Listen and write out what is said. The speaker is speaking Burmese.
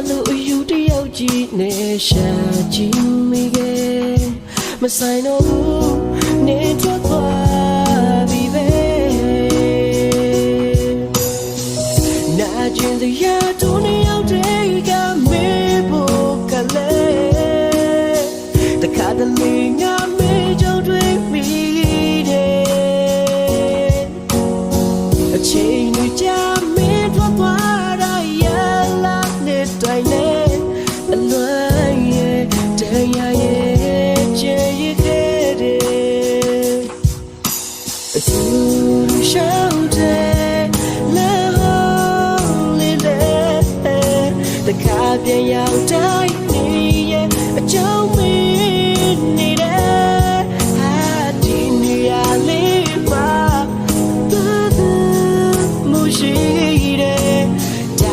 လို့အယူတယောက်ကြီးနဲ့ရှာကြည့်မိခဲ့မဆိုင်တော့ဘူးနေထွက်သွားပြီပဲနာကျင်တရားတို့နှစ်ယောက်တည်းကမေးဖို့ကလေးတခါတလေငါမေးကြုံတွေ့မိတယ်အချိန်တွေကြာမင်းထွက်သွားတာရလာတဲ့တိုင်နဲ့အလွန်ရဲ့တရားရဲ့ချေရခဲ့တယ်အတူတူရှောင်းတယ်လဲဟောလေးလဲတခါပြန်ရောက်တာ